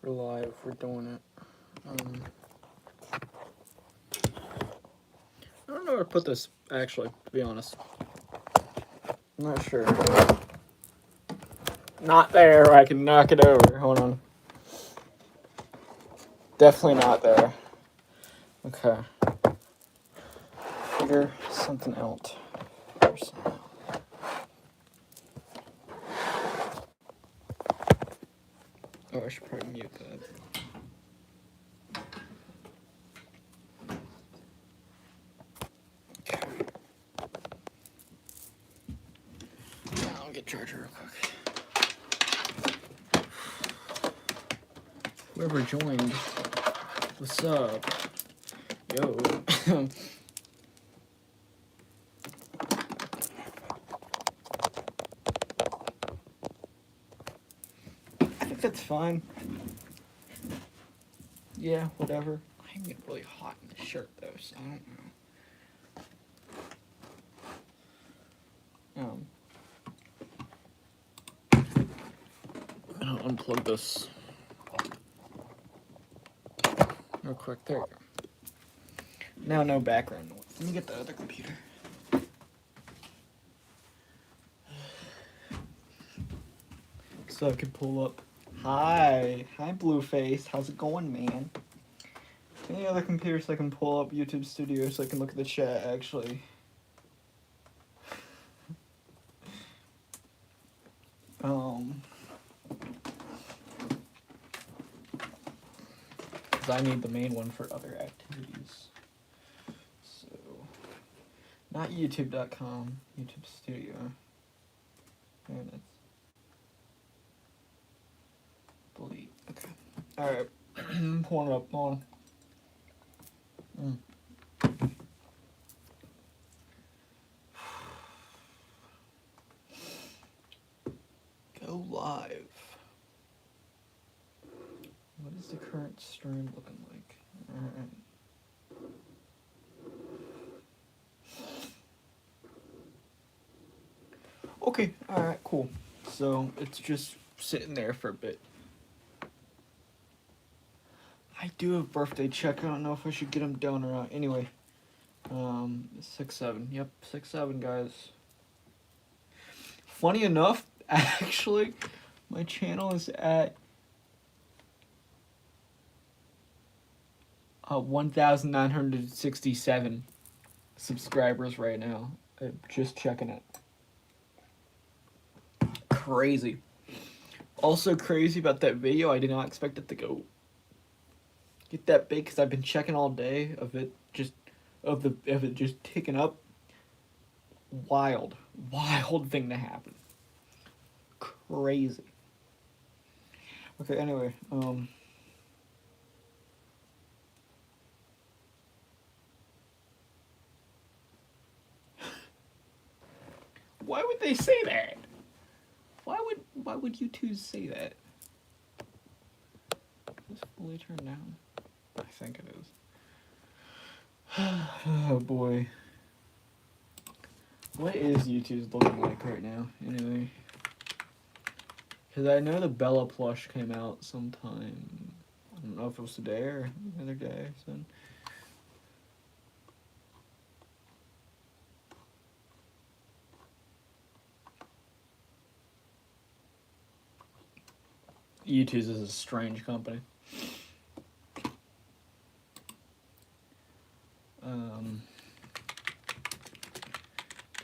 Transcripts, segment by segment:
We're live. We're doing it. I don't know where to put this, actually, to be honest. I'm not sure. Not there. I can knock it over. Hold on. Definitely not there. Okay. Figure something out. Oh, I should probably mute that. Okay. Now I'll get charger real quick. Whoever joined, what's up? Yo. I think that's fine. Yeah, whatever. I'm getting really hot in this shirt though, so I don't know. I'll unplug this real quick. There you go. Now no background noise. Let me get the other computer. So I can pull up. Hi, Blueface. How's it going, man? Any other computer so I can pull up YouTube Studio so I can look at the chat, actually. Because I need the main one for other activities. So, not YouTube.com, YouTube Studio. And it's delete. Okay. Alright. Pulling it up. Hold on. Go live. What is the current stream looking like? Alright. Okay, alright, cool. So it's just sitting there for a bit. I do have birthday check. I don't know if I should get them done or not. Anyway, 6-7. Yep, 6-7, guys. Funny enough, actually, my channel is at 1,967 subscribers right now. I'm just checking it. Crazy. Also crazy about that video, I did not expect it to get that big because I've been checking all day of it just ticking up. Wild thing to happen. Crazy. Okay, anyway, why would they say that? Why would you two say that? Is this fully turned down? I think it is. Oh boy. What is YouTube's looking like right now, anyway? Because I know the Bella plush came out sometime. I don't know if it was today or the other day. So. YouTube is a strange company.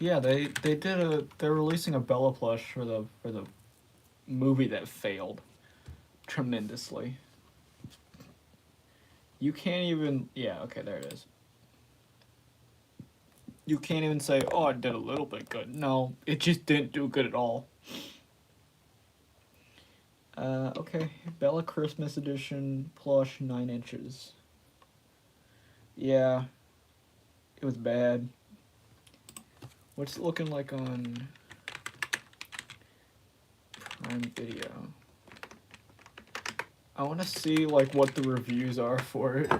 Yeah, they're releasing a Bella plush for the movie that failed tremendously. You can't even, yeah, okay, there it is. You can't even say, oh, it did a little bit good. No, it just didn't do good at all. Okay, Bella Christmas Edition plush 9 inches. Yeah, it was bad. What's it looking like on Prime Video? I want to see like what the reviews are for it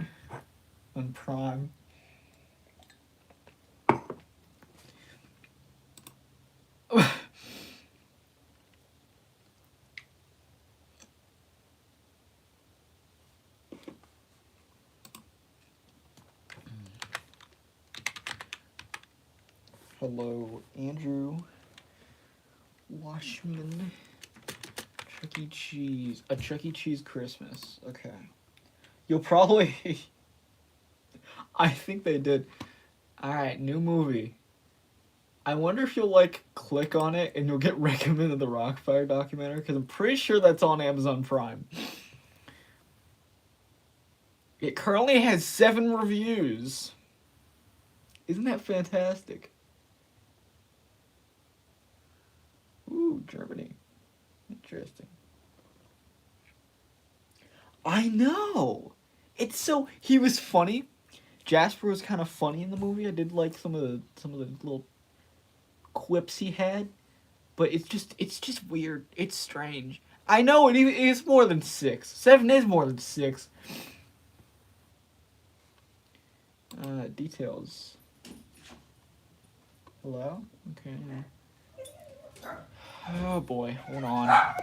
on Prime. Hello, Andrew. Washman. Chuck E. Cheese. A Chuck E. Cheese Christmas. Okay. You'll probably... I think they did. Alright, new movie. I wonder if you'll, like, click on it and you'll get recommended the Rockfire documentary, because I'm pretty sure that's on Amazon Prime. It currently has 7 reviews. Isn't that fantastic? Ooh, Germany. Interesting. I know! It's so... He was funny. Jasper was kind of funny in the movie. I did like some of the little quips he had. But it's just weird. It's strange. I know it is more than 6. 7 is more than 6. Details. Hello? Okay. Oh boy, hold on.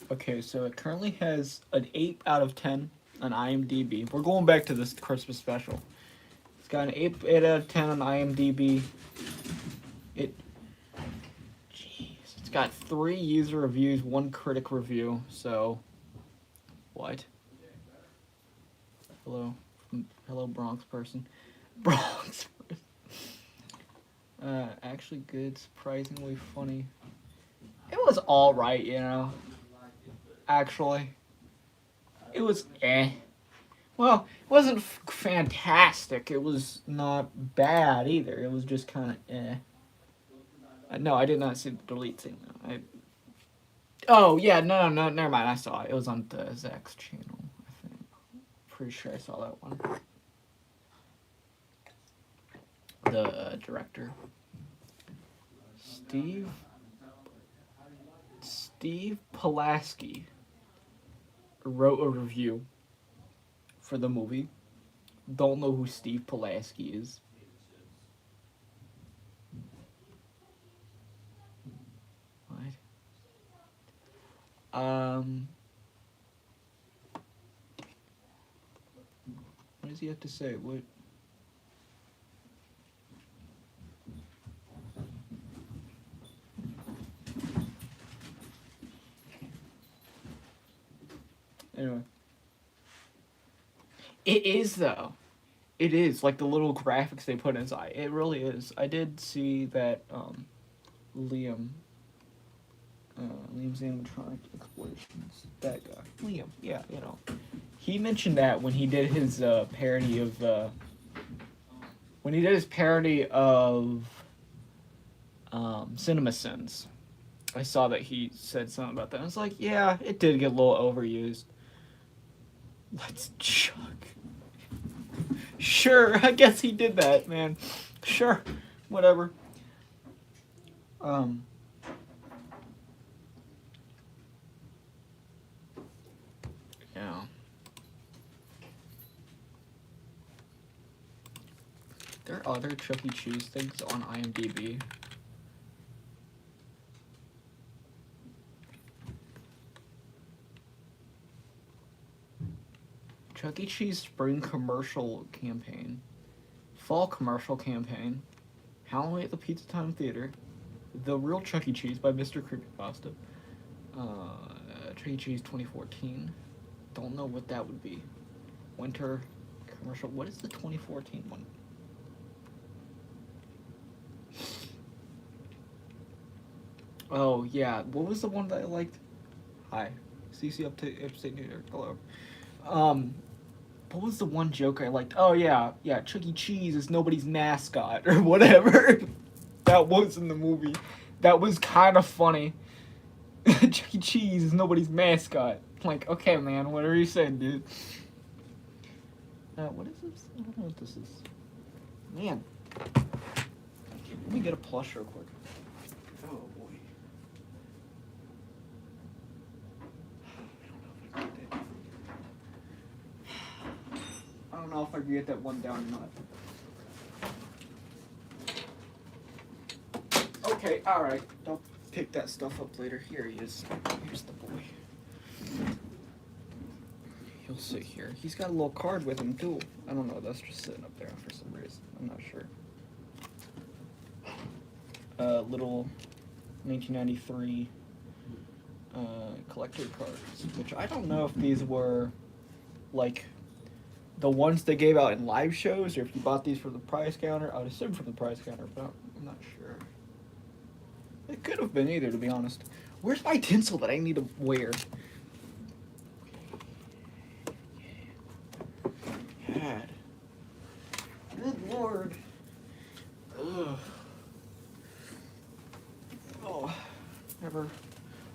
Okay, so it currently has an 8 out of 10 on IMDb. We're going back to this Christmas special. It's got an 8 out of 10 on IMDb. Jeez, it's got 3 user reviews, 1 critic review. So, what? Hello, Bronx person. Bronx person. Actually good, surprisingly funny. It was all right, you know. Actually, it was eh. Well, it wasn't fantastic. It was not bad either. It was just kind of eh. No, I did not see the delete thing. Oh yeah, no, never mind. I saw it. It was on the Zach's channel. I think. Pretty sure I saw that one. The director, Steve Pulaski, wrote a review for the movie. Don't know who Steve Pulaski is. What? What does he have to say? What? Anyway. It is, though. It is. Like, the little graphics they put inside. It really is. I did see that, Liam's animatronic explorations. That guy. Liam. Yeah, you know. He mentioned that when he did his, parody of, CinemaSins. I saw that he said something about that. I was like, yeah, it did get a little overused. Let's chuck. Sure, I guess he did that, man. Sure, whatever. Yeah. There are other Chuck E. Cheese things on IMDb. Chuck E. Cheese spring commercial campaign. Fall commercial campaign. Halloween at the Pizza Time Theater. The Real Chuck E. Cheese by Mr. Creepypasta. Chuck E. Cheese 2014. Don't know what that would be. Winter commercial. What is the 2014 one? Oh, yeah. What was the one that I liked? Hi. CC Upstate New York. Hello. What was the one joke I liked? Oh, yeah. Yeah, Chuck E. Cheese is nobody's mascot, or whatever. That was in the movie. That was kind of funny. Chuck E. Cheese is nobody's mascot. Like, okay, man, whatever you said, dude. What is this? I don't know what this is. Man. Let me get a plush real quick. Oh, boy. I don't know if I can get that one down or not. Okay, alright. I'll pick that stuff up later. Here he is. Here's the boy. He'll sit here. He's got a little card with him, too. I don't know. That's just sitting up there for some reason. I'm not sure. Little 1993 collector cards, which I don't know if these were, like, the ones they gave out in live shows, or if you bought these from the prize counter. I would assume from the prize counter, but I'm not sure. It could have been either, to be honest. Where's my tinsel that I need to wear? God. Good lord. Ugh. Oh, never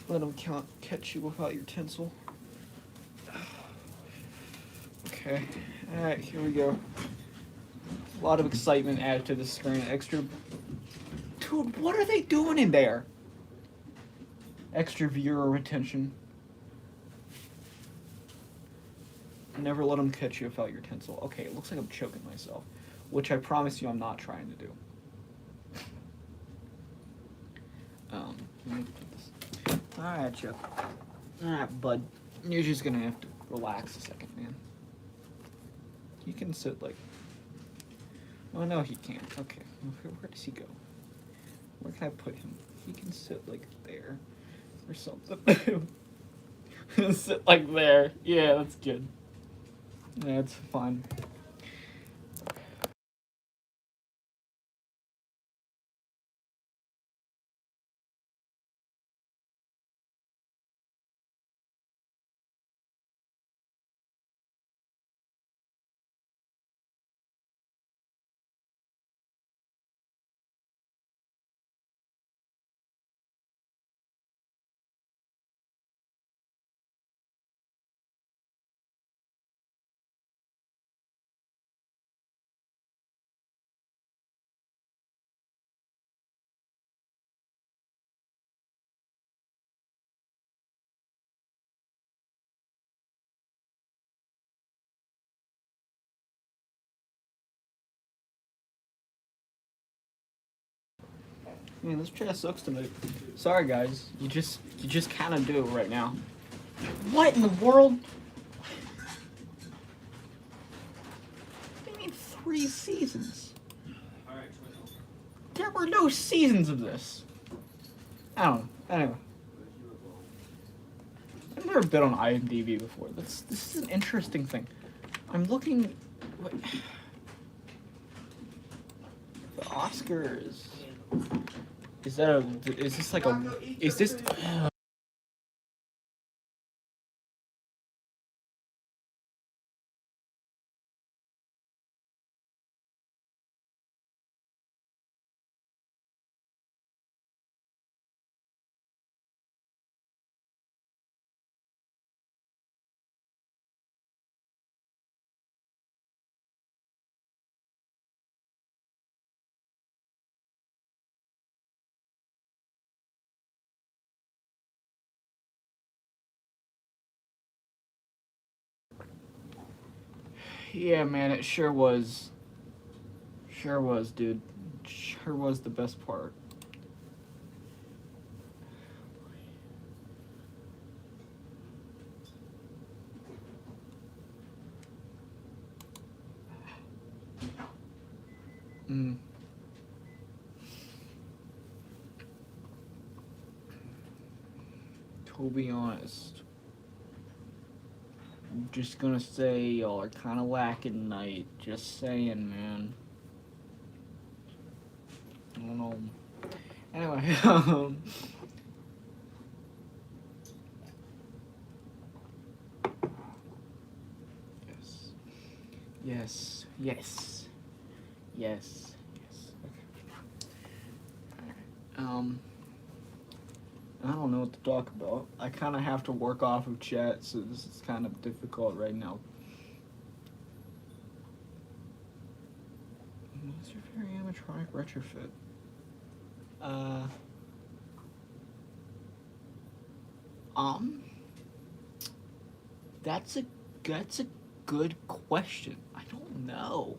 let them catch you without your tinsel. Okay, alright, here we go. A lot of excitement added to the screen. Extra... Dude, what are they doing in there? Extra viewer retention. Never let them catch you without your tinsel. Okay, it looks like I'm choking myself, which I promise you I'm not trying to do. Let me put this. Alright, Chuck. Alright, bud. You're just gonna have to relax a second, man. You can sit like... Oh, no, he can't. Okay. Where does he go? Where can I put him? He can sit like there. Or something. Sit like there. Yeah, that's good. Yeah, it's fine. Man, this chair sucks to me. Sorry, guys. You just kind of do right now. What in the world? I mean, 3 seasons. There were no seasons of this. I don't know. Anyway. I've never been on IMDb before. This is an interesting thing. I'm looking... What? The Oscars... Is this like a... Is this... Yeah, man, it sure was. Sure was, dude. Sure was the best part. Mm. To be honest, I'm just gonna say y'all are kind of lacking tonight. Just saying, man. I don't know. Anyway, yes, yes, yes, yes, yes. Okay. I don't know what to talk about. I kind of have to work off of chat, so this is kind of difficult right now. What's your favorite animatronic retrofit? Uh, um, that's a that's a good question. I don't know.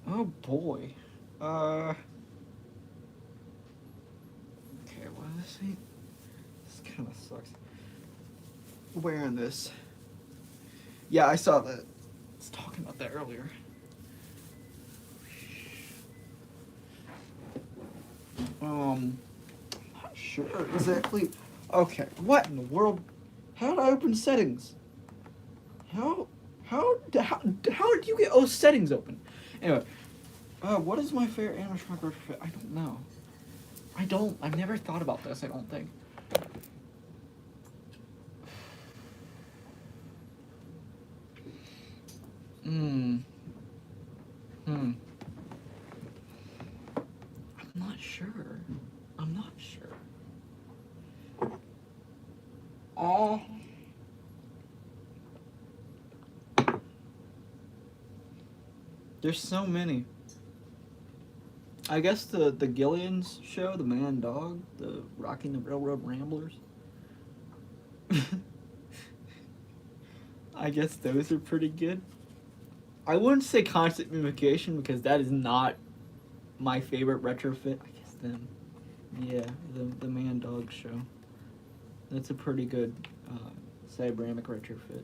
Oh boy. Uh. Okay. Well, this ain't. This kind of sucks. Wearing this. Yeah, I saw that. I was talking about that earlier. Not sure exactly. Okay, what in the world? How did I open settings? How, how did you get those settings open? Anyway, what is my favorite animatronic retrofit? I don't know. I've never thought about this. I don't think. Hmm. Hmm. I'm not sure. I'm not sure. Oh. There's so many. I guess the Gillian's show, the Man Dog, the Rocking the Railroad Ramblers. I guess those are pretty good. I wouldn't say Constant Mimication because that is not my favorite retrofit. I guess them. Yeah, the Man Dog show. That's a pretty good cyberamic retrofit.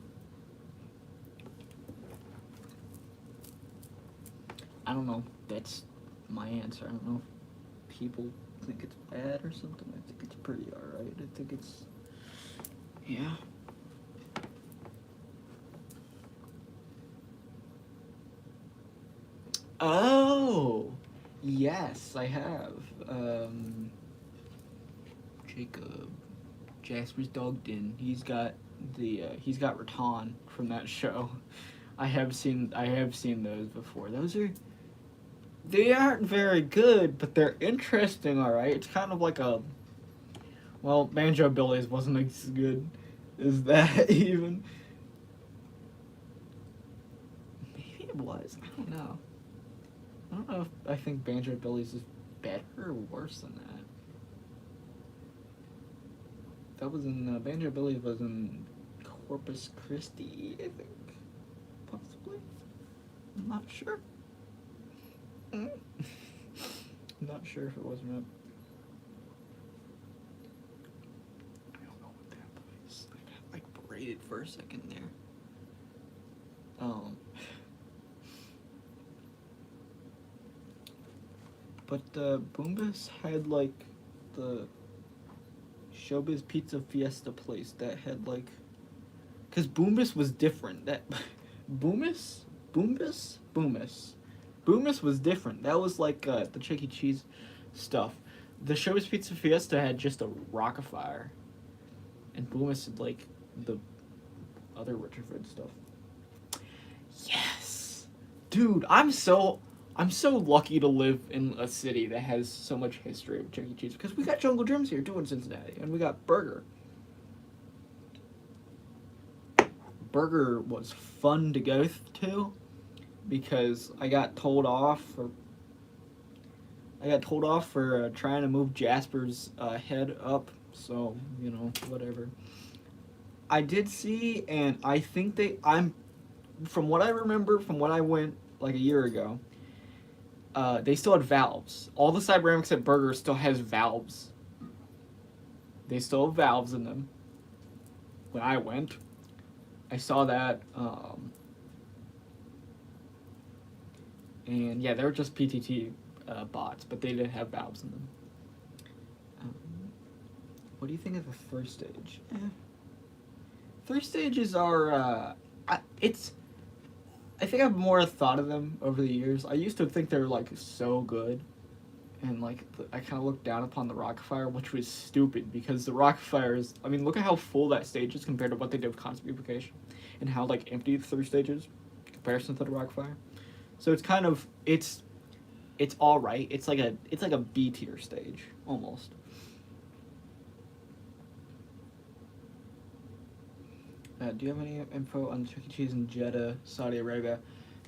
I don't know. That's my answer. I don't know if people think it's bad or something. I think it's pretty alright. I think it's. Yeah. Oh! Yes, I have. Jacob. Jasper's dog Din. He's got Raton from that show. I have seen those before. They aren't very good, but they're interesting, alright. It's kind of like a well, Banjo Billy's wasn't as good as that even. Maybe it was. I don't know. I don't know if I think Banjo Billy's is better or worse than that. That was in Banjo Billy was in Corpus Christi, I think, possibly. I'm not sure. I'm not sure if it was or not. I don't know what that place. I got like braided for a second there. But Boombas had like the Showbiz Pizza Fiesta place that had like, cause Boombas was different. That Boombas, Boombas was different. That was like the Chuck E. Cheese stuff. The Showbiz Pizza Fiesta had just a Rock-afire, and Boombas had like the other Richard stuff. Yes, dude, I'm so lucky to live in a city that has so much history with Chuck E. Cheese because we got Jungle Gyms here too in Cincinnati, and we got Burger. Burger was fun to go to because I got told off for trying to move Jasper's head up. So you know whatever. I did see, and I think I'm from what I remember from when I went like a year ago. They still had valves. All the Cyberamics at Burger still has valves. They still have valves in them. When I went, I saw that, And yeah, they were just PTT bots, but they didn't have valves in them. Um, what do you think of the first stage? First stages are it's I think I've more thought of them over the years. I used to think they were like so good, and like I kind of looked down upon the Rockfire, which was stupid because the Rockfire is. I mean, look at how full that stage is compared to what they did with Constant Replication, and how like empty the third stage is in comparison to the Rockfire. So it's kind of it's all right. It's like a B tier stage almost. Do you have any info on Chuck E. Cheese in Jeddah, Saudi Arabia?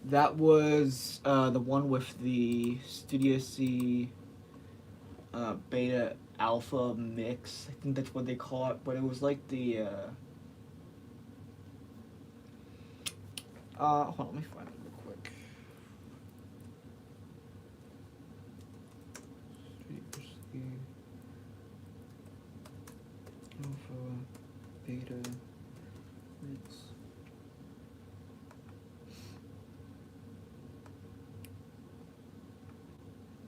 That was the one with the Studio C beta alpha mix. I think that's what they call it, but it was like the hold on, let me find it real quick. Studio C alpha beta mix.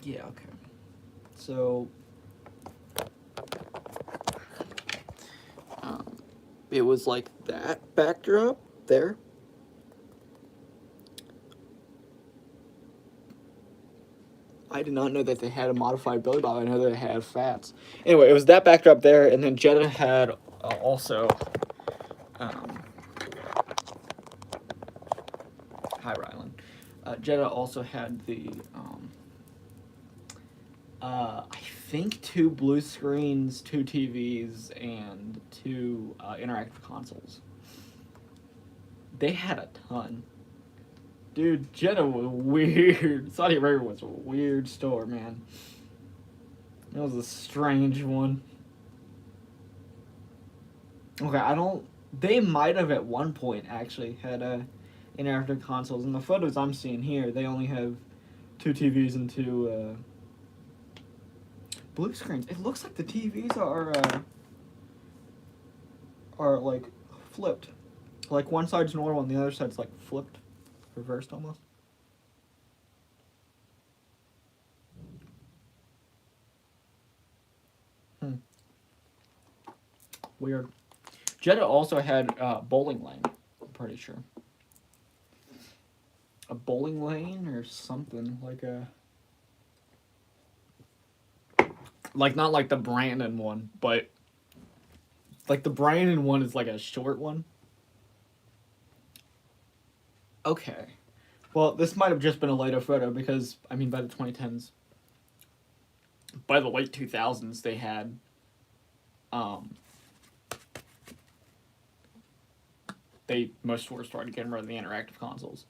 Yeah, okay. So it was like that backdrop there. I did not know that they had a modified Billy Bob. I know they had fats. Anyway, it was that backdrop there, and then Jeddah had also. Hi, Rylan. Jeddah also had the. I think 2 blue screens, 2 TVs, and 2 interactive consoles. They had a ton. Dude, Jeddah was weird. Saudi Arabia was a weird store, man. It was a strange one. Okay, I don't. They might have at one point actually had interactive consoles. In the photos I'm seeing here, they only have 2 TVs and 2 blue screens. It looks like the TVs are like flipped. Like one side's normal and the other side's like flipped, reversed almost. Weird. Jeddah also had bowling lane. I'm pretty sure. A bowling lane or something like not like the Brandon one, but like the Brandon one is like a short one. Okay. Well, this might have just been a later photo because I mean by the 2010s, by the late 2000s they had most stores started getting rid of the interactive consoles.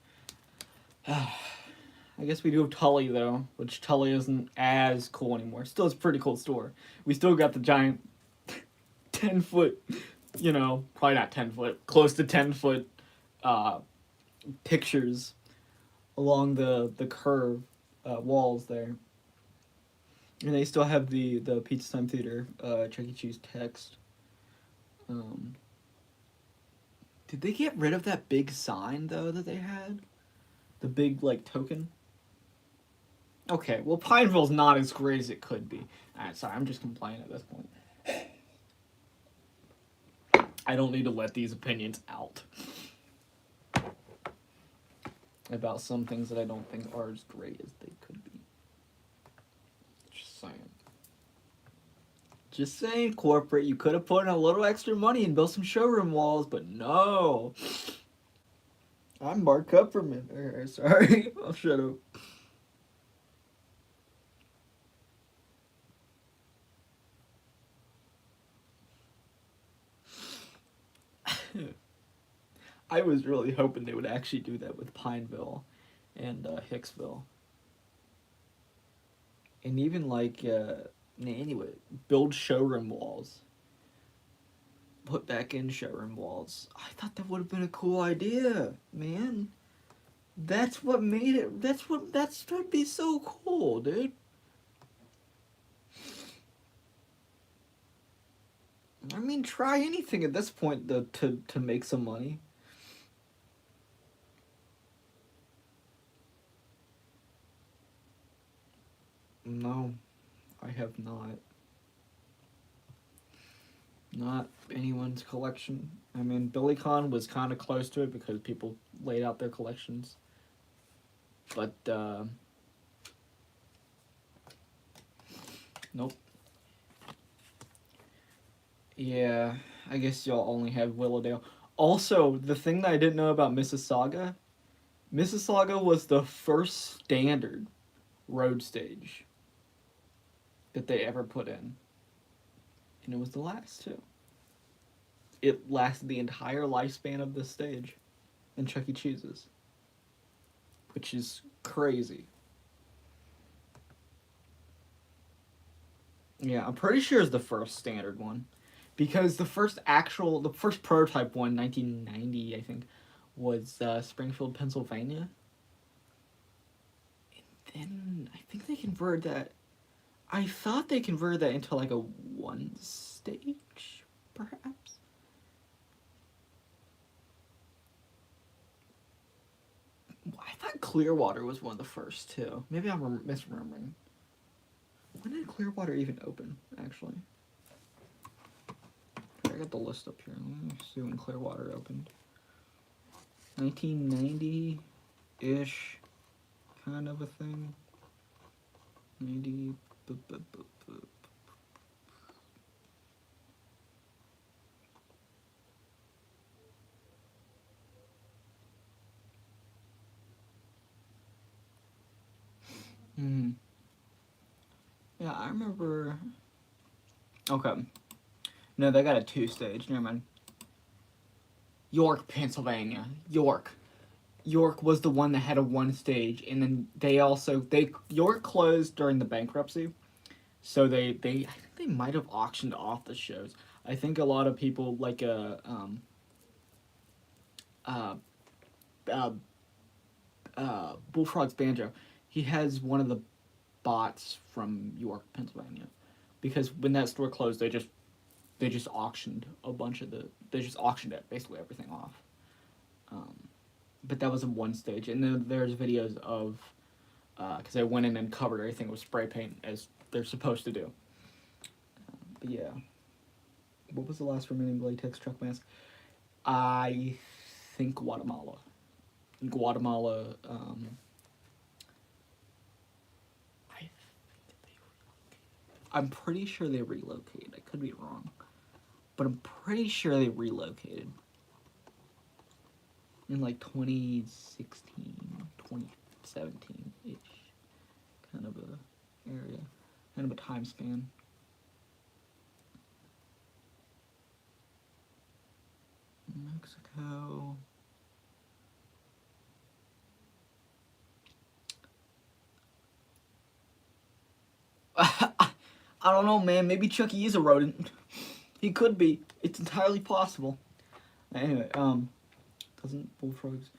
I guess we do have Tully though, which Tully isn't as cool anymore. Still, it's a pretty cool store. We still got the giant 10-foot, probably not 10-foot, close to 10-foot pictures along the curve walls there. And they still have the Pizza Time Theater Chuck E. Cheese text. Did they get rid of that big sign though that they had? The big like token? Okay, well Pineville's not as great as it could be. Alright, sorry, I'm just complaining at this point. I don't need to let these opinions out about some things that I don't think are as great as they could be. Just saying. Just saying, corporate, you could have put in a little extra money and built some showroom walls, but no. I'm Mark Kupferman. Sorry, I'll shut up. I was really hoping they would actually do that with Pineville and Hicksville. And even like, anyway, build showroom walls. Put back in showroom walls. I thought that would have been a cool idea, man. That's what made it. That would be so cool, dude. I mean, try anything at this point to make some money. No, I have not. Not anyone's collection. I mean, BillyCon was kind of close to it because people laid out their collections. But, nope. Yeah, I guess y'all only have Willowdale. Also, the thing that I didn't know about Mississauga, Mississauga was the first standard road stage that they ever put in. And it was the last, too. It lasted the entire lifespan of this stage in Chuck E. Cheese's, which is crazy. Yeah, I'm pretty sure it's the first standard one. Because the first prototype one, 1990, I think, was Springfield, Pennsylvania. And then I think they converted that. I thought they converted that into like a one stage, perhaps. I thought Clearwater was one of the first too. Maybe I'm misremembering. When did Clearwater even open? Actually, I got the list up here. Let me see when Clearwater opened. 1990-ish, kind of a thing. 90. Hmm. Yeah, I remember. Okay. No, they got a 2-stage. Never mind. York, Pennsylvania. York. York was the one that had a 1-stage, and then they York closed during the bankruptcy, so they I think they might have auctioned off the shows. I think a lot of people like uh, uh, Bullfrog's Banjo. He has one of the bots from York, Pennsylvania, because when that store closed, they just auctioned a bunch of they just auctioned it basically everything off. Um, but that was in 1-stage, and then there's videos of because they went in and covered everything with spray paint as they're supposed to do. But yeah, what was the last remaining latex truck mask? I think Guatemala. Guatemala. I I'm pretty sure they relocated. I could be wrong, but I'm pretty sure they relocated in like 2016, 2017 ish, kind of a area, kind of a time span. Mexico. I don't know, man. Maybe Chucky is a rodent. He could be. It's entirely possible. Anyway, doesn't Bullfrogs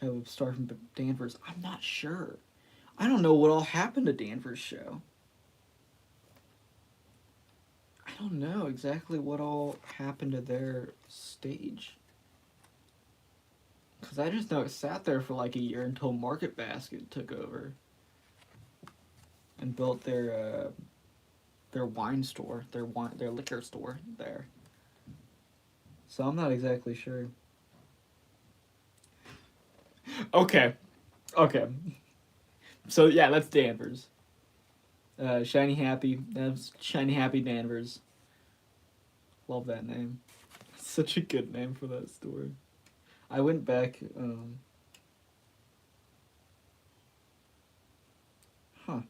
have a star from Danvers? I'm not sure. I don't know what all happened to Danvers' show. I don't know exactly what all happened to their stage. Because I just know it sat there for like a year until Market Basket took over and built their wine store, their liquor store there. So I'm not exactly sure. Okay, okay. So yeah, that's Danvers. Shiny Happy. That's Shiny Happy Danvers. Love that name. Such a good name for that store. I went back. Huh.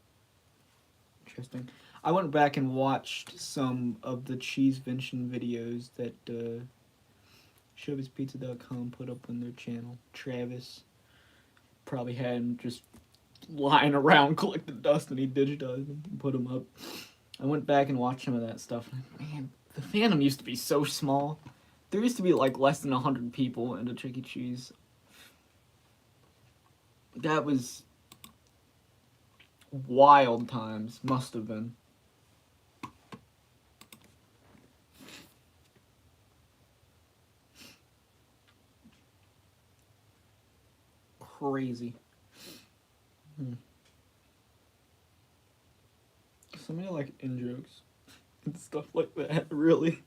Interesting. I went back and watched some of the Cheesevention videos that ShowbizPizza.com put up on their channel. Travis probably had him just lying around collecting dust, and he digitized them and put them up. I went back and watched some of that stuff. Man, the fandom used to be so small. There used to be like less than 100 people in a Chuck E. Cheese. That was wild times. Must have been. Crazy. Hmm. so many like in jokes and stuff like that. Really.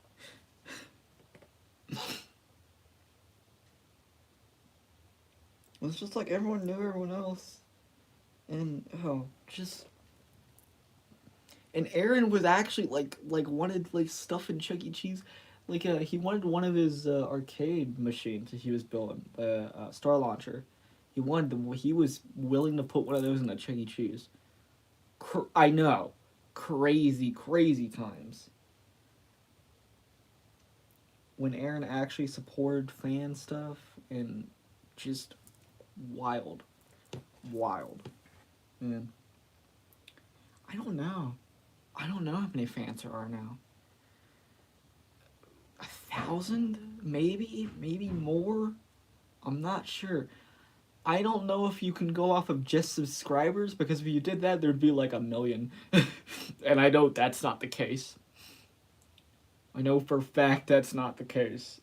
It's just like everyone knew everyone else, and just and Aaron was actually like wanted like stuff in Chuck E. Cheese, like he wanted one of his arcade machines that he was building, the Star Launcher. He was willing to put one of those in a Chuck E. Cheese. I know, crazy times. When Aaron actually supported fan stuff and just wild, wild, man. I don't know. I don't know how many fans there are now. 1,000, maybe more. I'm not sure. I don't know if you can go off of just subscribers, because if you did that, there'd be like 1,000,000, and I know that's not the case. I know for a fact that's not the case.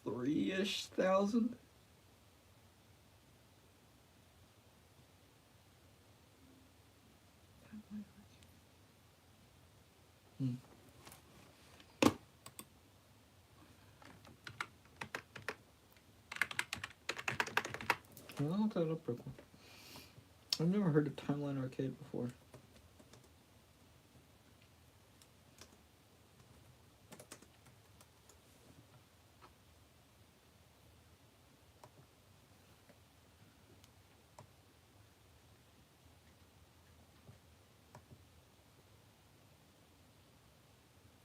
3-ish thousand. Hmm. I'll look that up real quick. I've never heard of Timeline Arcade before.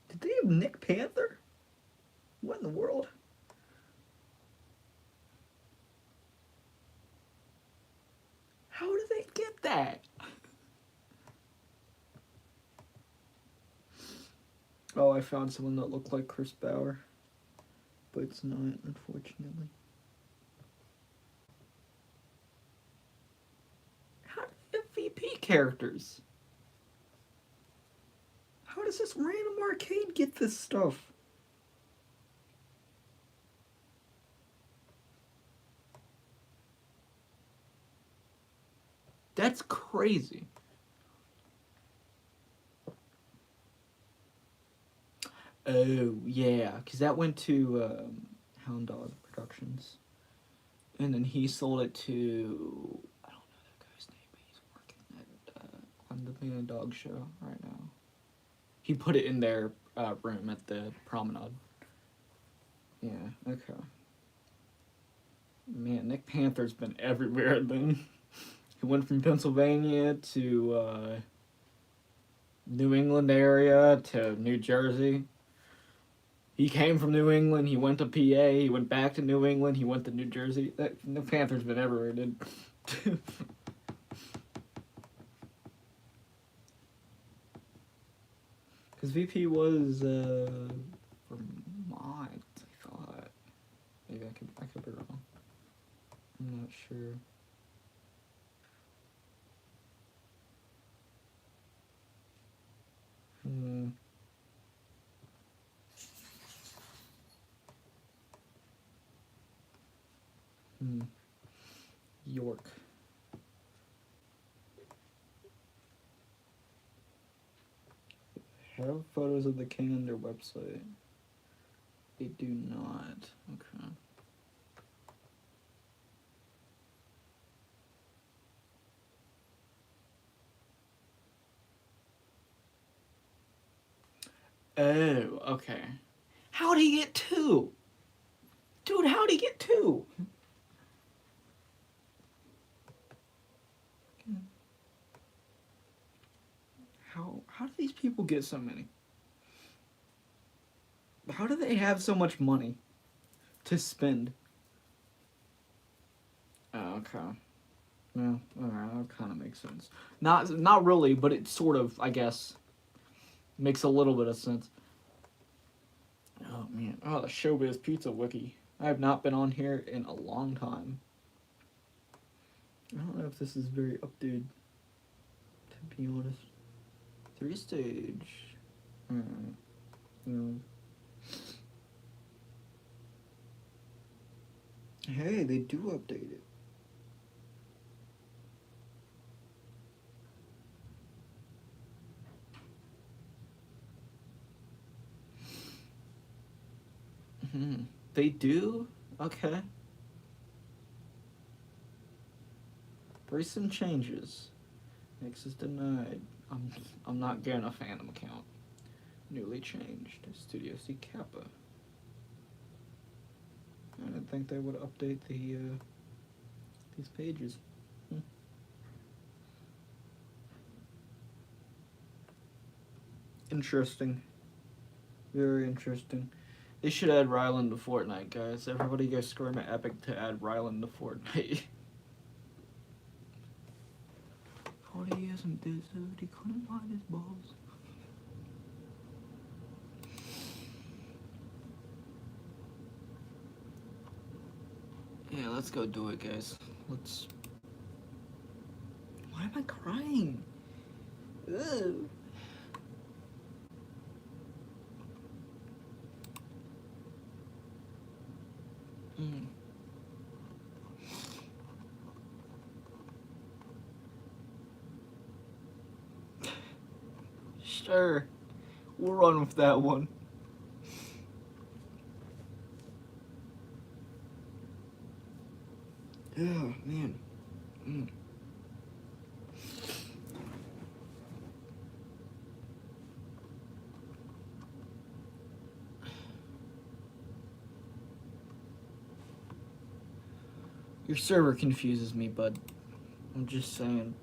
Did they have Nick Panther? What in the world? How did they get that? Oh, I found someone that looked like Chris Bauer, but it's not, unfortunately. How do they have VP characters? How does this random arcade get this stuff? That's crazy. Oh, yeah, because that went to Hound Dog Productions. And then he sold it to, I don't know that guy's name, but he's working at on the Being a Dog Show right now. He put it in their room at the promenade. Yeah, okay. Man, Nick Panther's been everywhere then. He went from Pennsylvania to New England area to New Jersey. He came from New England, he went to PA, he went back to New England, he went to New Jersey. Nick Panther's been everywhere, dude. Because VP was Vermont, I thought. Maybe I could be wrong. I'm not sure. Hmm. York. Have photos of the king on their website. They do not. Okay. Oh, okay. How'd he get two? Dude, how'd he get two? How do these people get so many? How do they have so much money to spend? Oh, okay. Yeah, alright, that kind of makes sense. Not really, but it sort of, I guess, makes a little bit of sense. Oh man, oh the Showbiz Pizza Wiki. I have not been on here in a long time. I don't know if this is very updated, to be honest. 3-stage. Hey, they do update it. They do? Okay. Recent changes. Access denied. I'm not getting a Phantom account. Newly changed. Studio C Kappa. I didn't think they would update these pages. Interesting. Very interesting. They should add Ryland to Fortnite, guys. Everybody go scream at Epic to add Ryland to Fortnite. 40 years in desert, he couldn't find his balls. Yeah, let's go do it, guys. Let's... Why am I crying? Ugh. Sure. We'll run with that one. Oh, man. Your server confuses me, bud. I'm just saying.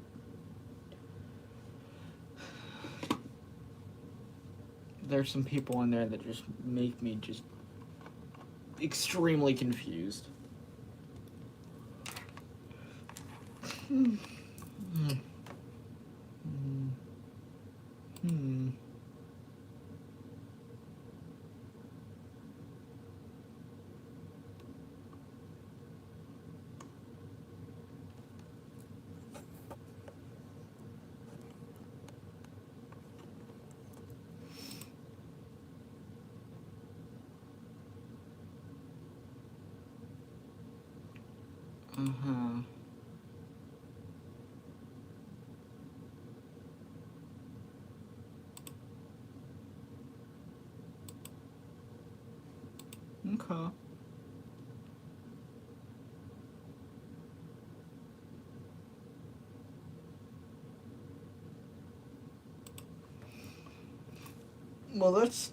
There's some people in there that just make me just extremely confused. Okay. Well, that's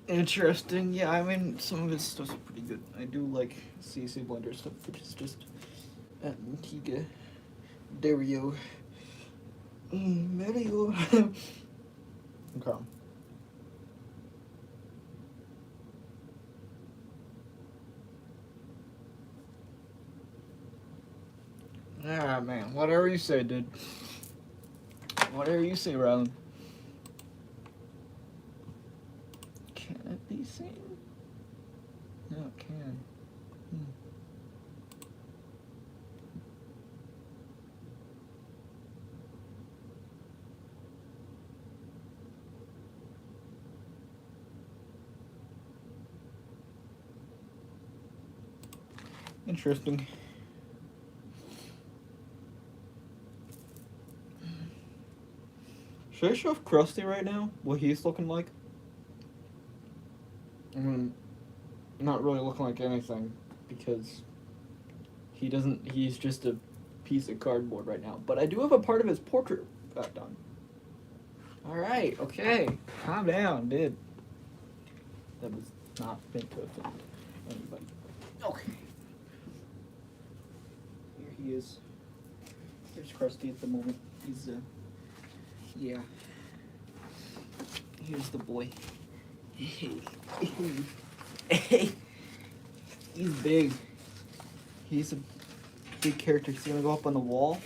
interesting. Yeah, I mean, some of his stuff's pretty good. I do like CC Blender stuff, which is just Antigua, Dario, Mario. Okay. Ah, man, whatever you say, dude. Whatever you say, Rylan. Can it be seen? No, it can. Interesting. Should I show off Krusty right now? What he's looking like? I mean, not really looking like anything because he's just a piece of cardboard right now. But I do have a part of his portrait done. Alright, okay. Calm down, dude. That was not meant to offend anybody. Okay. Here he is. Here's Krusty at the moment. He's, yeah. Here's the boy. Hey. He's big. He's a big character. He's gonna go up on the wall.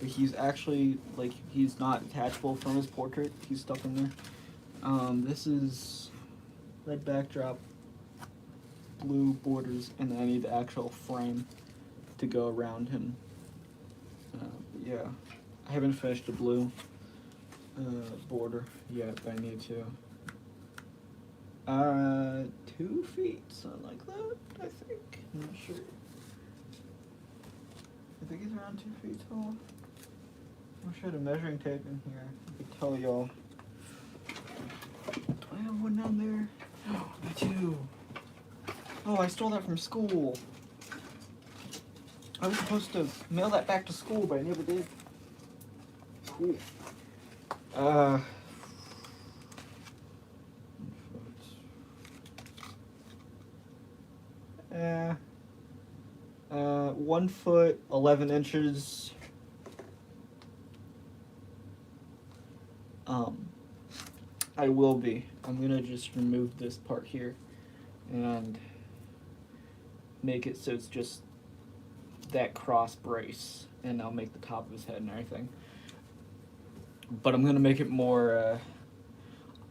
But he's actually, like, he's not detachable from his portrait. He's stuck in there. This is red backdrop, blue borders, and then I need the actual frame to go around him. Yeah. I haven't finished the blue border yet, but I need to. 2 feet, something like that, I think. I'm not sure. I think he's around 2 feet tall. I wish I had a measuring tape in here. I could tell y'all. Do I have one down there? Me too. Oh, I stole that from school. I was supposed to mail that back to school, but I never did. Cool. Uh. 1 foot 11 inches. I will be. I'm gonna just remove this part here and make it so it's just that cross brace, and I'll make the top of his head and everything. But I'm gonna make it more.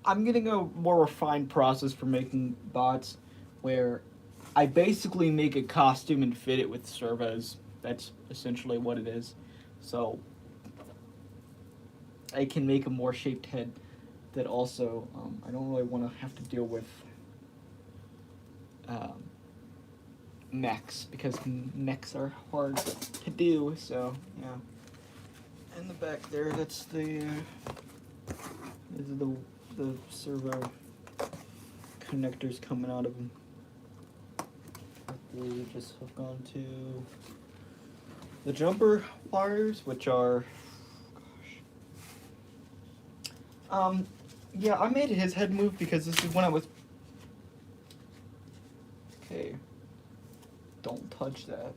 I'm getting a more refined process for making bots, where I basically make a costume and fit it with servos. That's essentially what it is. So I can make a more shaped head that also I don't really want to have to deal with mechs, because mechs are hard to do. So yeah. In the back there, that's the these are the servo connectors coming out of them. They just hook onto the jumper wires, which are, yeah, I made his head move because this is when I was, okay, don't touch that.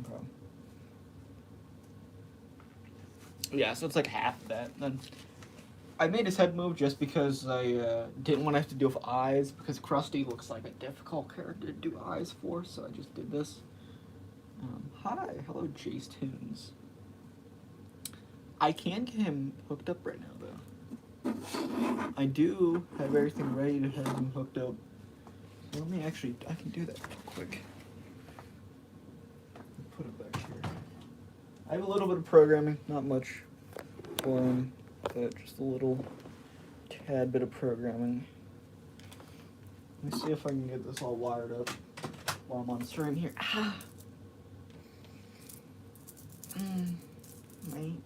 Okay. Yeah, so it's like half of that. Then I made his head move just because I didn't want to have to deal with eyes, because Krusty looks like a difficult character to do eyes for, so I just did this. Hi, hello Jace Tunes. I can get him hooked up right now, though. I do have everything ready to have him hooked up. So let me actually, I can do that real quick. Put it back here. I have a little bit of programming, not much for him, but just a little tad bit of programming. Let me see if I can get this all wired up while I'm on stream here. Ah.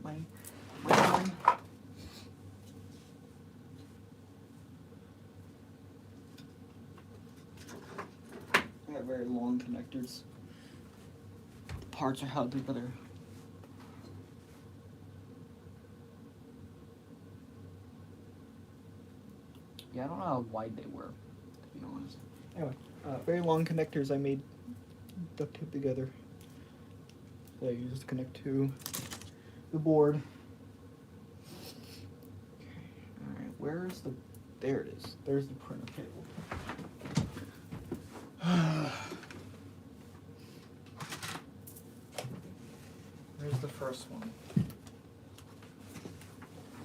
My arm. I got very long connectors. The parts are held together. Yeah, I don't know how wide they were, to be honest. Anyway, very long connectors I made duct tape together. That I used to connect to the board. Okay, alright, where's the... There it is. There's the printer cable. There's the first one.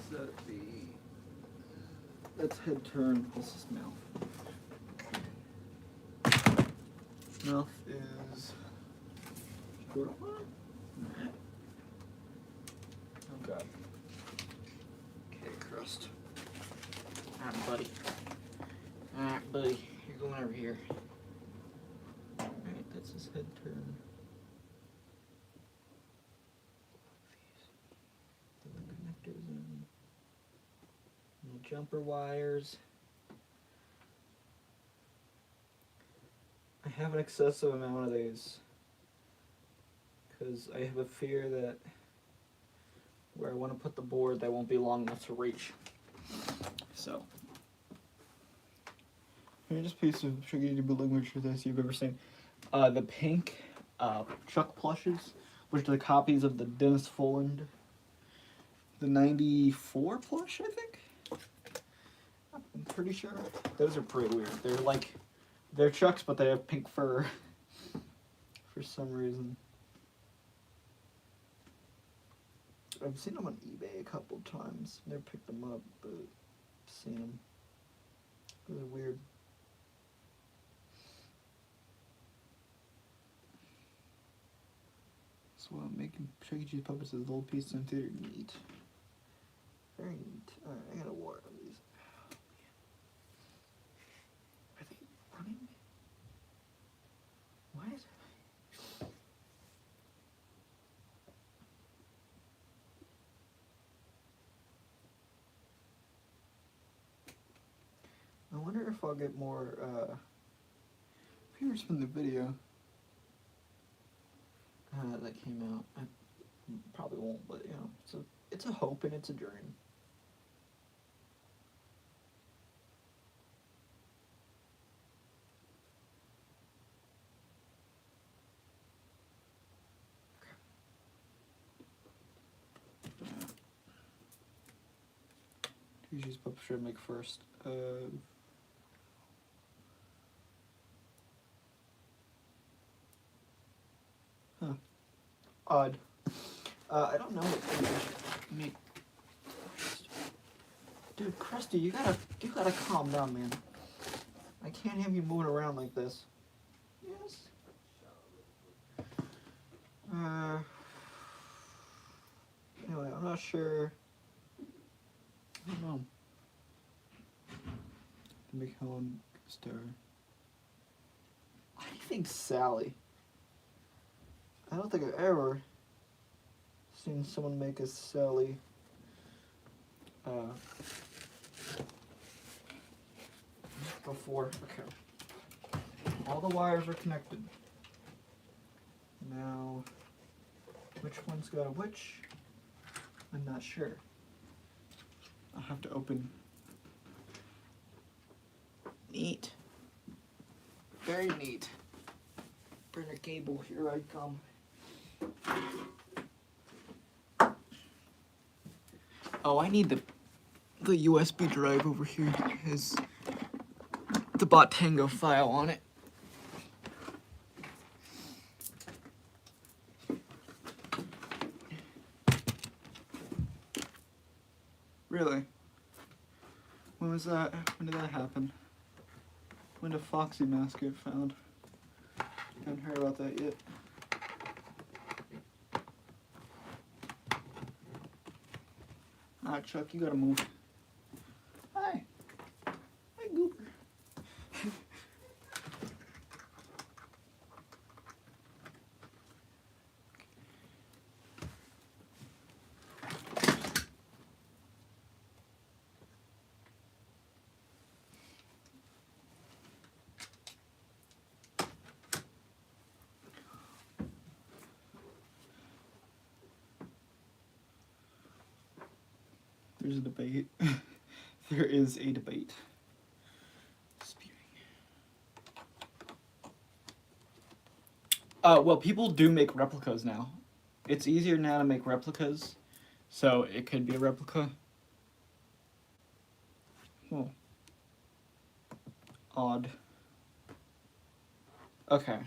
So that'd be... That's head turn. This is mouth. Mouth is... Oh god. Okay, crust. Alright, buddy. Alright, buddy. You're going over here. Alright, that's his head turn. Put the connectors in. And the jumper wires. I have an excessive amount of these, because I have a fear that where I want to put the board, they won't be long enough to reach. So, here's a piece of Sugar building merchandise you've ever seen. The pink Chuck plushes, which are the copies of the Dennis Folland, the 94 plush, I think? I'm pretty sure. Those are pretty weird. They're like, they're Chucks, but they have pink fur for some reason. I've seen them on eBay a couple times. Never picked them up, but I've seen them. Really weird. So I'm making Chuck E. Cheese puppets as little pieces in theater. Neat. Very neat. Alright, I gotta wire these. Are they running? What? if I'll get more viewers from the video that came out. I probably won't, but you know, it's a hope and it's a dream. Usually publisher make first. Odd. I don't know what they make. Dude, Krusty, you gotta calm down, man. I can't have you moving around like this. Yes. Anyway, I'm not sure. I don't know. To make Helen star. I think Sally. I don't think I've ever seen someone make a Sally. Before. Okay. All the wires are connected. Now, which one's got a which? I'm not sure. I'll have to open. Neat. Very neat. Printer cable, here I come. Oh, I need the USB drive over here. It has the Bot Tango file on it. Really? When was that? When did that happen? When did Foxy Mask get found? Haven't heard about that yet. Alright, Chuck, you gotta move. Hi. Hi, Gooper. There's a debate. There is a debate. Well, people do make replicas now. It's easier now to make replicas, so it could be a replica. Oh. Odd. Okay.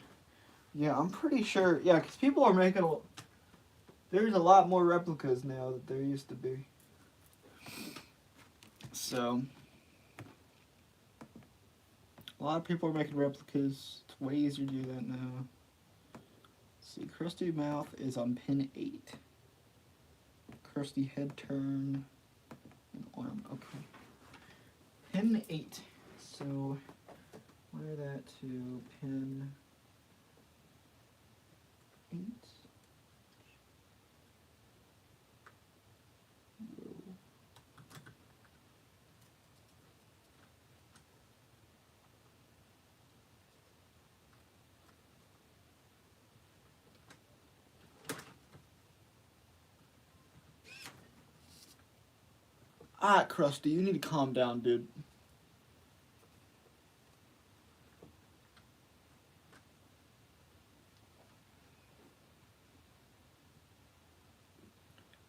Yeah, I'm pretty sure. Yeah, because people are making there's a lot more replicas now than there used to be. So, a lot of people are making replicas. It's way easier to do that now. Let's see, Krusty Mouth is on pin 8. Krusty head turn and arm. Okay. Pin 8. So, wire that to pin 8. Ah, Krusty, you need to calm down, dude.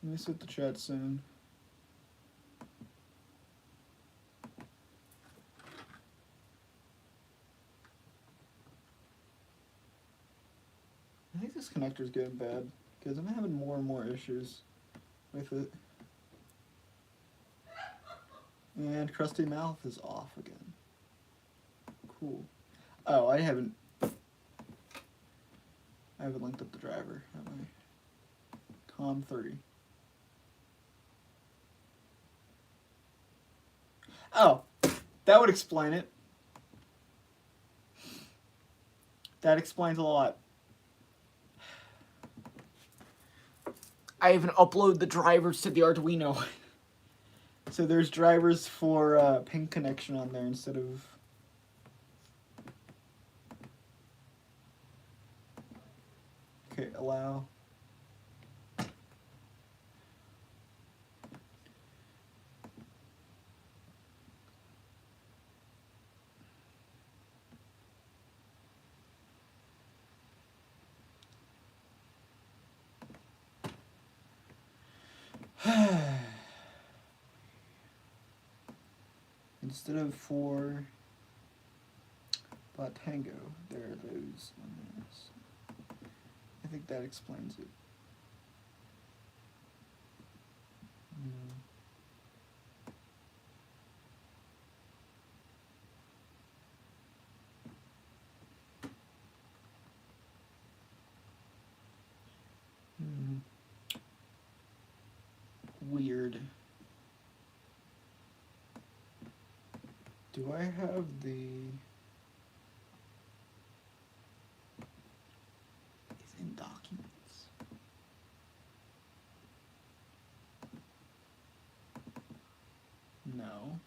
Let me set the chat soon. I think this connector's getting bad because I'm having more and more issues with it. And Krusty Mouth is off again. Cool. Oh, I haven't linked up the driver, have I? COM30. Oh, that would explain it. That explains a lot. I even upload the drivers to the Arduino. So there's drivers for pin connection on there instead of allow. Instead of 4 tango, there are those limits. I think that explains it. Weird. Do I have the... It's in documents. No.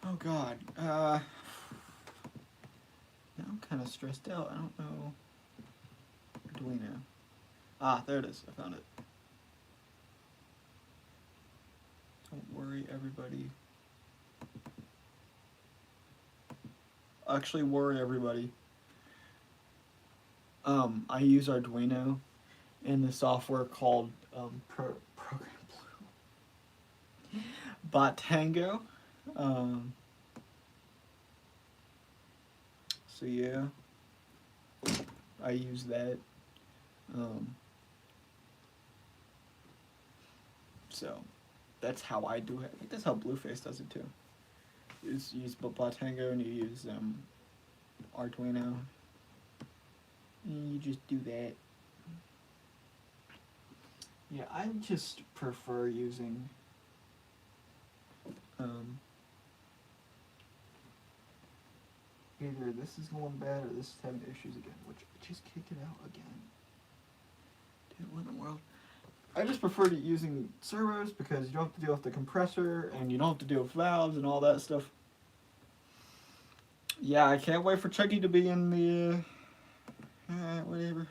Oh god. Now I'm kind of stressed out. I don't know. Do we know? Ah, there it is. I found it. Don't worry, everybody. Actually, worry, everybody. I use Arduino in the software called Program Blue. Botango. So yeah, I use that. So that's how I do it. I think that's how Blueface does it too. You use Botango and you use Arduino. And you just do that. Yeah, I just prefer using either this is going bad or this is having issues again, which I just kicked it out again. Dude, what in the world? I just prefer using servos because you don't have to deal with the compressor and you don't have to deal with valves and all that stuff. Yeah, I can't wait for Chucky to be in the whatever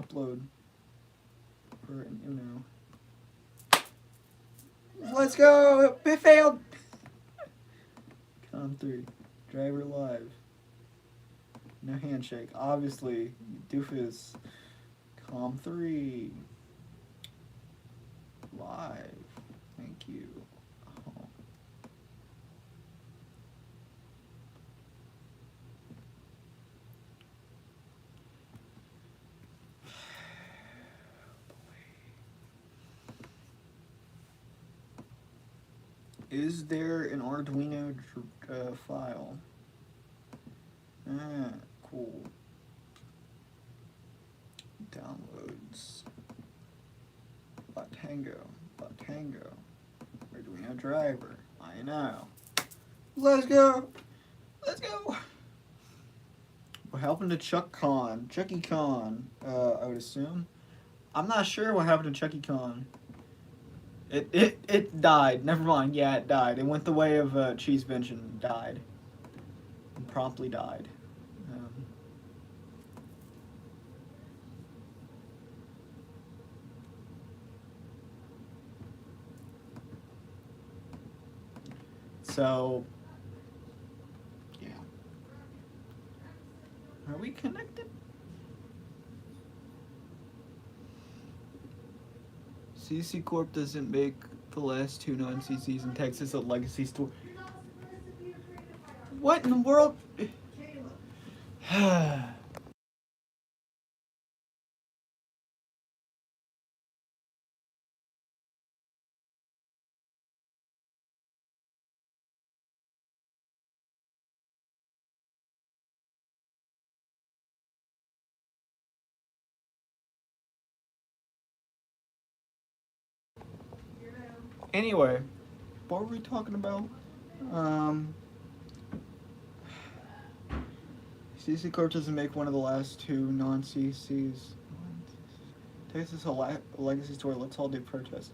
upload for an Uno. Let's go! It failed! On 3. Driver live. No handshake. Obviously, doofus. Com 3. Live. Thank you. Oh. Is there an Arduino file? Ah, cool. Downloads. Botango. Arduino driver. I know. Let's go! Let's go! What happened to Chucky Con, I would assume. I'm not sure what happened to Chucky Con. It died. Never mind. Yeah, it died. It went the way of Cheese Bench and died. And promptly died. So, yeah. Are we connected? CC Corp doesn't make the last 2 non-CCs in Texas a legacy store. What in the world? Anyway, what were we talking about? CC Corp doesn't make one of the last 2 non-CCs. Texas a legacy store. Let's all do protest.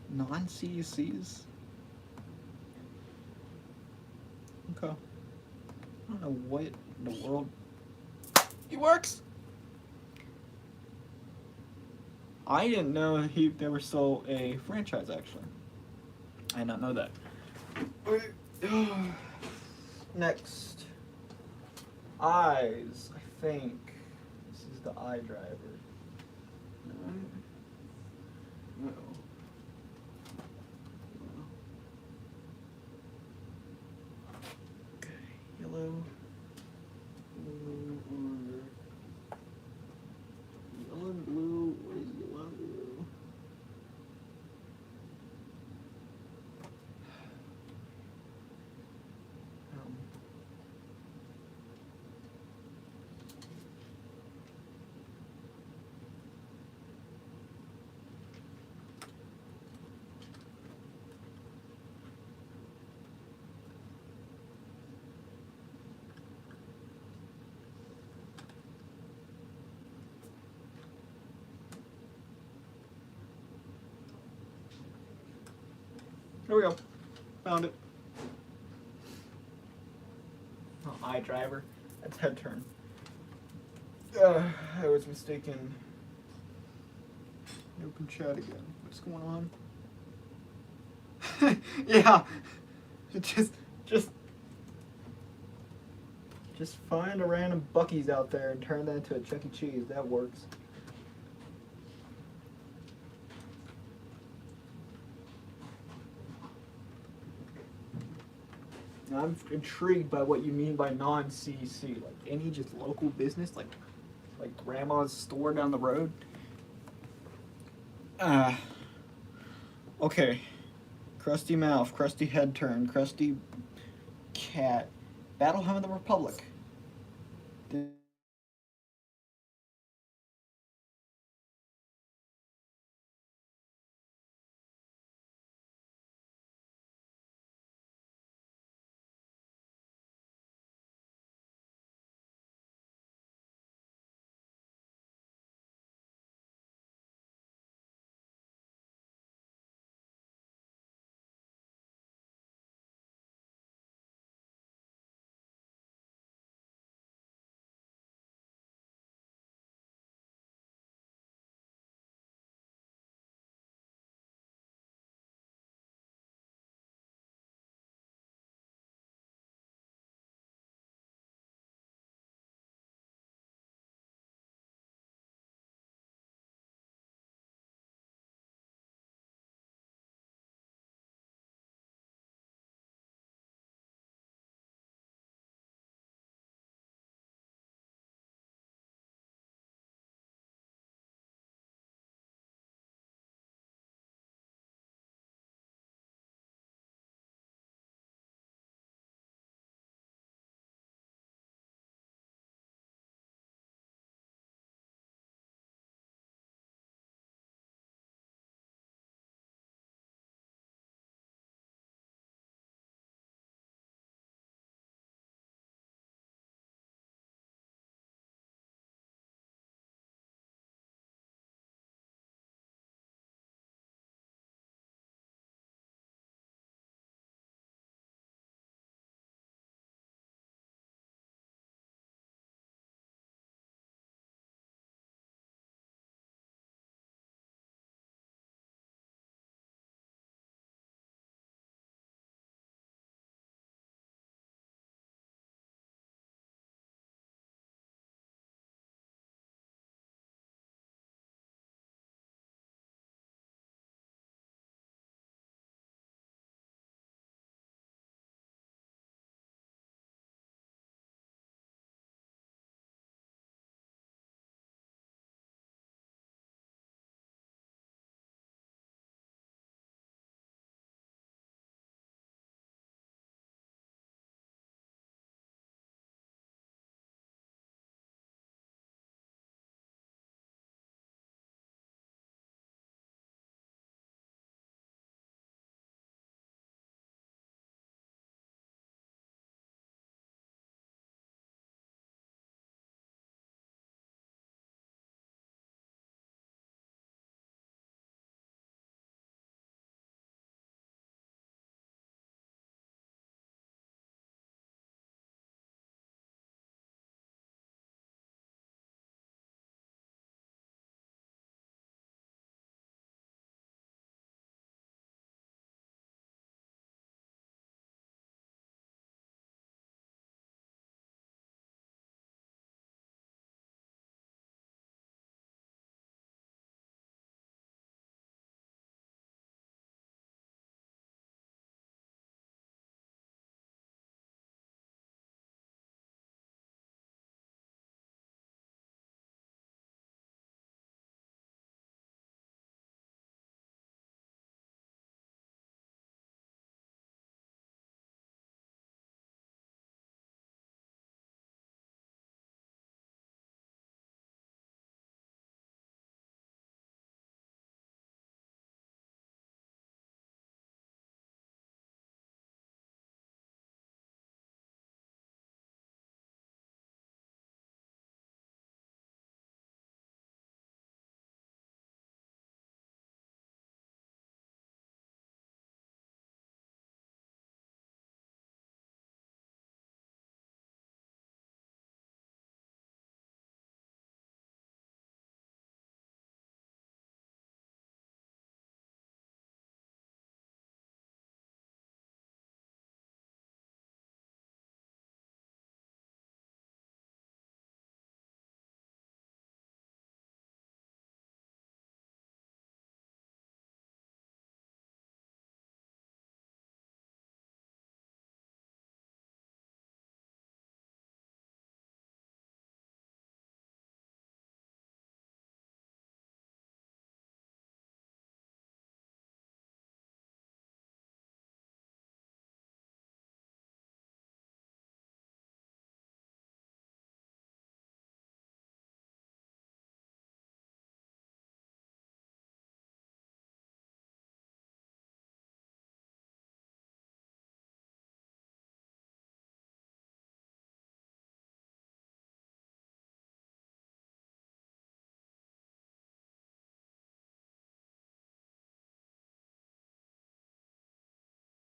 Non-CCs? Okay. I don't know what in the world. It works! I didn't know they were still a franchise, actually. I did not know that. Okay. Next. Eyes, I think. This is the eye driver. No. Okay, yellow. Yellow and blue. What is yellow and blue? There we go. Found it. Oh, eye driver. That's head turn. I was mistaken. Open chat again. What's going on? Yeah. Just find a random Buc-ee's out there and turn that into a Chuck E. Cheese. That works. I'm intrigued by what you mean by non-CC. Like any just local business, like grandma's store down the road. Okay. Crusty mouth, crusty head turn, crusty cat. Battle Hymn of the Republic.